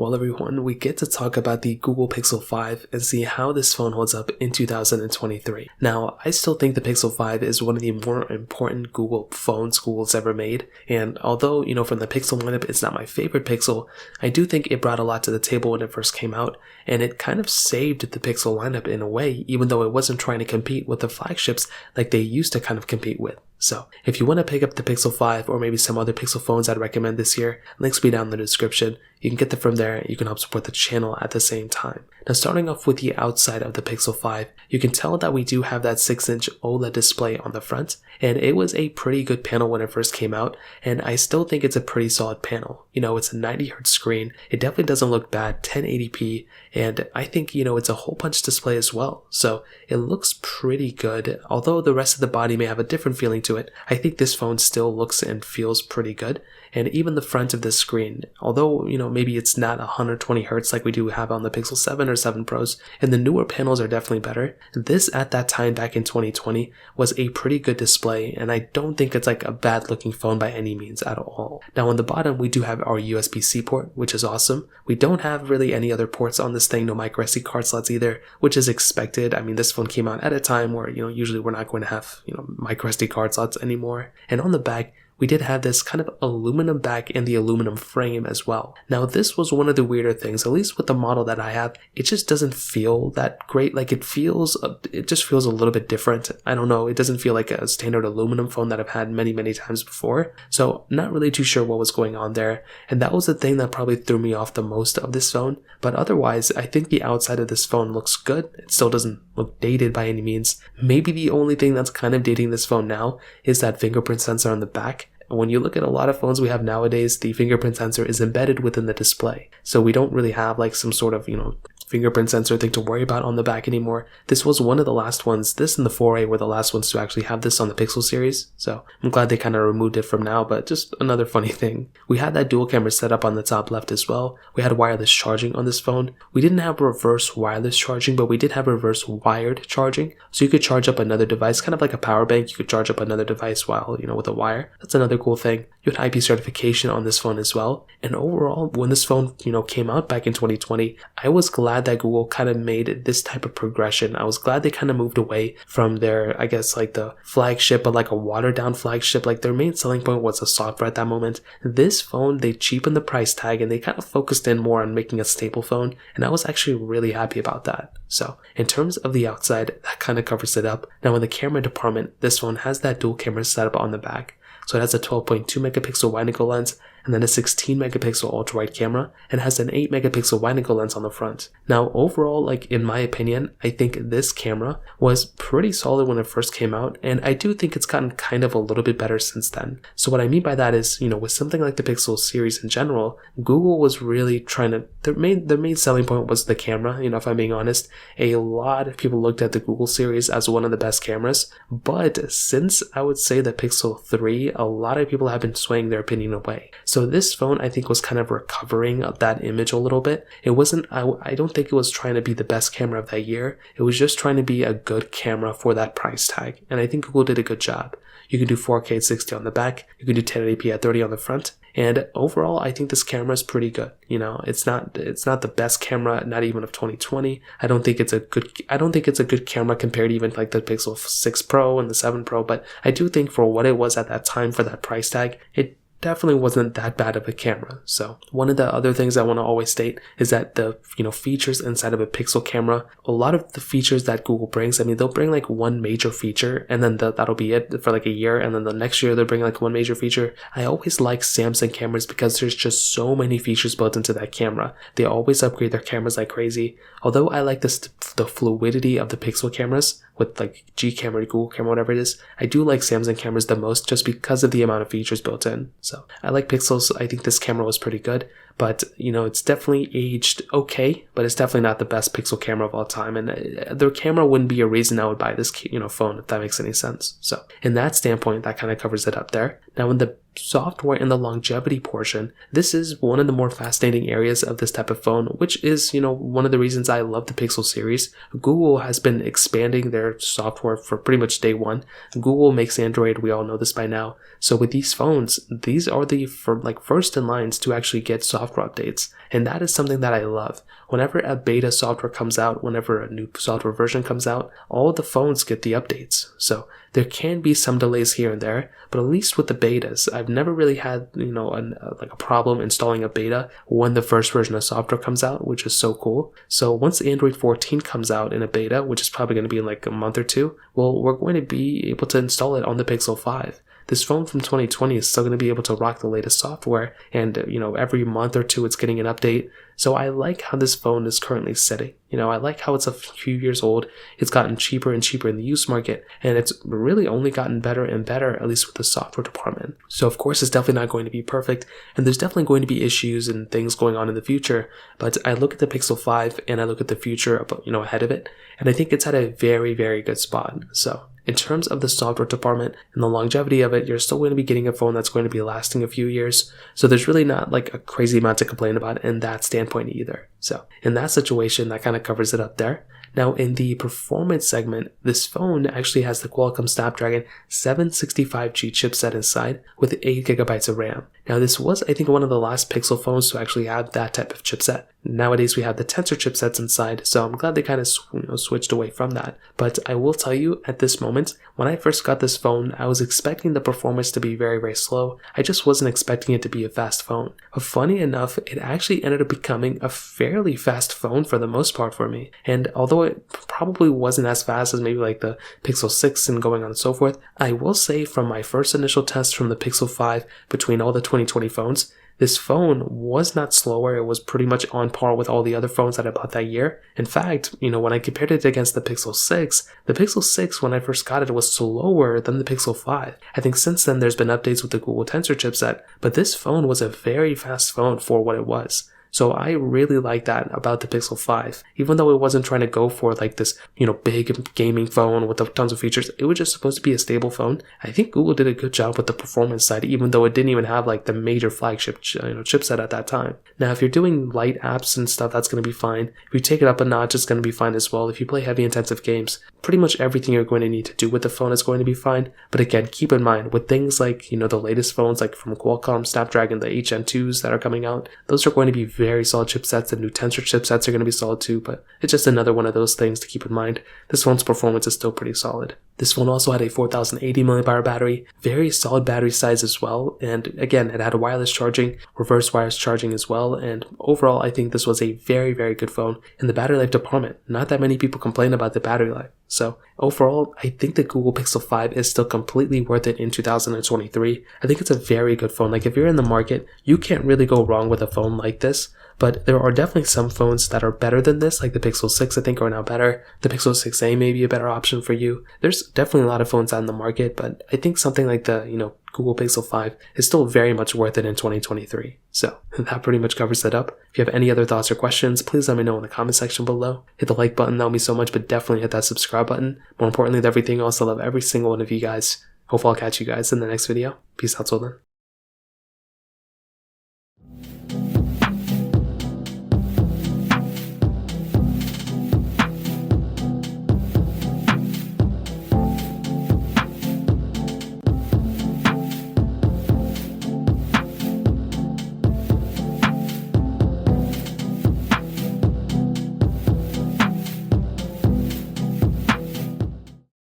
Well, everyone, we get to talk about the Google Pixel 5 and see how this phone holds up in 2023. Now, I still think the Pixel 5 is one of the more important Google phones Google's ever made, and although, from the Pixel lineup, it's not my favorite Pixel, I do think it brought a lot to the table when it first came out, and it kind of saved the Pixel lineup in a way, even though it wasn't trying to compete with the flagships like they used to kind of compete with. So, if you want to pick up the Pixel 5 or maybe some other Pixel phones I'd recommend this year, links will be down in the description. You can get them from there, you can help support the channel at the same time. Now, starting off with the outside of the Pixel 5, you can tell that we do have that 6-inch OLED display on the front, and it was a pretty good panel when it first came out, and I still think it's a pretty solid panel. It's a 90Hz screen, it definitely doesn't look bad, 1080p, and I think, it's a hole punch display as well, so it looks pretty good. Although the rest of the body may have a different feeling to it, I think this phone still looks and feels pretty good. And even the front of this screen, although, maybe it's not 120 Hz like we do have on the Pixel 7 or 7 Pros, and the newer panels are definitely better, this at that time back in 2020 was a pretty good display, and I don't think it's like a bad looking phone by any means at all. Now on the bottom, we do have our USB-C port, which is awesome. We don't have really any other ports on this thing, no micro SD card slots either, which is expected. I mean, this phone came out at a time where, usually we're not going to have, micro SD card slots anymore. And on the back, we did have this kind of aluminum back and the aluminum frame as well. Now this was one of the weirder things, at least with the model that I have, it just doesn't feel that great. Like it just feels a little bit different. I don't know, it doesn't feel like a standard aluminum phone that I've had many times before. So not really too sure what was going on there. And that was the thing that probably threw me off the most of this phone. But otherwise, I think the outside of this phone looks good. It still doesn't look dated by any means. Maybe the only thing that's kind of dating this phone now is that fingerprint sensor on the back. When you look at a lot of phones we have nowadays, the fingerprint sensor is embedded within the display. So we don't really have like some sort of, fingerprint sensor thing to worry about on the back anymore. This was one of the last ones. This and the 4A were the last ones to actually have this on the Pixel series. So I'm glad they kind of removed it from now, but just another funny thing. We had that dual camera setup on the top left as well. We had wireless charging on this phone. We didn't have reverse wireless charging, but we did have reverse wired charging. So you could charge up another device, kind of like a power bank. You could charge up another device while, with a wire. That's another cool thing. You had IP certification on this phone as well. And overall, when this phone, came out back in 2020, I was glad that Google kind of made this type of progression. I was glad they kind of moved away from their, I guess, like the flagship, but like a watered down flagship. Like their main selling point was the software at that moment. This phone, they cheapened the price tag and they kind of focused in more on making a stable phone. And I was actually really happy about that. So in terms of the outside, that kind of covers it up. Now in the camera department, this phone has that dual camera setup on the back. So it has a 12.2 megapixel wide-angle lens and then a 16 megapixel ultra-wide camera and has an 8 megapixel wide-angle lens on the front. Now overall, like in my opinion, I think this camera was pretty solid when it first came out, and I do think it's gotten kind of a little bit better since then. So what I mean by that is, with something like the Pixel series in general, Google was really trying to, their main selling point was the camera. If I'm being honest, a lot of people looked at the Google series as one of the best cameras, but since I would say the Pixel 3, a lot of people have been swaying their opinion away. So this phone, I think, was kind of recovering of that image a little bit. It wasn't, I don't think it was trying to be the best camera of that year. It was just trying to be a good camera for that price tag. And I think Google did a good job. You can do 4K at 60 on the back. You can do 1080p at 30 on the front. And overall, I think this camera is pretty good. It's not the best camera, not even of 2020. I don't think it's a good camera compared to even like the Pixel 6 Pro and the 7 Pro, but I do think for what it was at that time for that price tag, it definitely wasn't that bad of a camera. So one of the other things I want to always state is that the features inside of a Pixel camera, a lot of the features that Google brings, I mean, they'll bring like one major feature and then that'll be it for like a year, and then the next year they'll bring like one major feature. I always like Samsung cameras because there's just so many features built into that camera. They always upgrade their cameras like crazy. Although I like the fluidity of the Pixel cameras with like G camera, Google camera, whatever it is, I do like Samsung cameras the most just because of the amount of features built in. So I like Pixels. I think this camera was pretty good, but it's definitely aged okay, but it's definitely not the best Pixel camera of all time. And their camera wouldn't be a reason I would buy this, phone, if that makes any sense. So in that standpoint, that kind of covers it up there. Now in the software and the longevity portion, this is one of the more fascinating areas of this type of phone, which is, one of the reasons I love the Pixel series. Google has been expanding their software for pretty much day one. Google makes Android, we all know this by now. So with these phones, these are the first in lines to actually get software software updates. And that is something that I love. Whenever a beta software comes out, whenever a new software version comes out, all of the phones get the updates. So there can be some delays here and there, but at least with the betas, I've never really had, like a problem installing a beta when the first version of software comes out, which is so cool. So once Android 14 comes out in a beta, which is probably going to be in like a month or two, well, we're going to be able to install it on the Pixel 5. This phone from 2020 is still going to be able to rock the latest software, and every month or two it's getting an update. So I like how this phone is currently sitting. I like how it's a few years old. It's gotten cheaper and cheaper in the used market, and it's really only gotten better and better, at least with the software department. So of course it's definitely not going to be perfect, and there's definitely going to be issues and things going on in the future, but I look at the Pixel 5 and I look at the future ahead of it, and I think it's at a very, very good spot. So in terms of the software department and the longevity of it, you're still going to be getting a phone that's going to be lasting a few years. So there's really not like a crazy amount to complain about in that standpoint either. So in that situation, that kind of covers it up there. Now in the performance segment, this phone actually has the Qualcomm Snapdragon 765G chipset inside with 8GB of RAM. Now this was, I think, one of the last Pixel phones to actually have that type of chipset. Nowadays we have the Tensor chipsets inside, so I'm glad they kind of switched away from that. But I will tell you, at this moment, when I first got this phone, I was expecting the performance to be very, very slow. I just wasn't expecting it to be a fast phone. But funny enough, it actually ended up becoming a fairly fast phone for the most part for me. And although it probably wasn't as fast as maybe like the Pixel 6 and going on and so forth, I will say from my first initial test from the Pixel 5 between all the 2020 phones, this phone was not slower. It was pretty much on par with all the other phones that I bought that year. In fact, when I compared it against the Pixel 6, when I first got it, was slower than the Pixel 5. I think since then there's been updates with the Google Tensor chipset, but this phone was a very fast phone for what it was. So I really like that about the Pixel 5. Even though it wasn't trying to go for like this, big gaming phone with tons of features, it was just supposed to be a stable phone. I think Google did a good job with the performance side, even though it didn't even have like the major flagship chipset at that time. Now, if you're doing light apps and stuff, that's going to be fine. If you take it up a notch, it's going to be fine as well. If you play heavy intensive games, pretty much everything you're going to need to do with the phone is going to be fine. But again, keep in mind with things like, the latest phones like from Qualcomm Snapdragon, the HN2s that are coming out, those are going to be very solid chipsets. The new Tensor chipsets are going to be solid too, but it's just another one of those things to keep in mind. This phone's performance is still pretty solid. This phone also had a 4080 mAh battery, very solid battery size as well, and again, it had a wireless charging, reverse wireless charging as well, and overall I think this was a very, very good phone. In the battery life department, not that many people complain about the battery life. So overall, I think the Google Pixel 5 is still completely worth it in 2023. I think it's a very good phone. Like if you're in the market, you can't really go wrong with a phone like this. But there are definitely some phones that are better than this, like the Pixel 6 I think are now better. The Pixel 6a may be a better option for you. There's definitely a lot of phones out in the market, but I think something like the, Google Pixel 5 is still very much worth it in 2023. So that pretty much covers it up. If you have any other thoughts or questions, please let me know in the comment section below. Hit the like button, that would mean so much, but definitely hit that subscribe button. More importantly than everything else, I love every single one of you guys. Hopefully I'll catch you guys in the next video. Peace out till then.